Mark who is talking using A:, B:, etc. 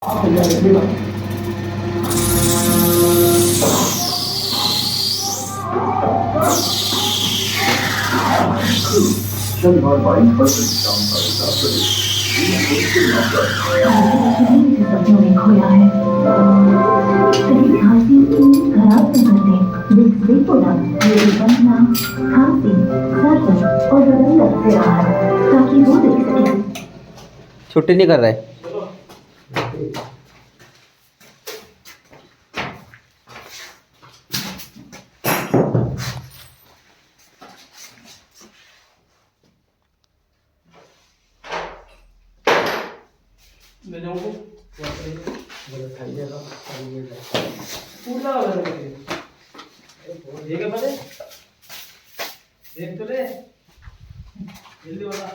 A: सपनों में खोया है। कहीं खांसी खराब न कर दे। देखो ना, ये बंधना खांसी सर्दी और बदन लगते रहा है ताकि वो देख सके।
B: छुट्टी नहीं कर रहे।
C: ले जाऊंगा पूरा हो जाएगा देख तो ले जल्दी वाला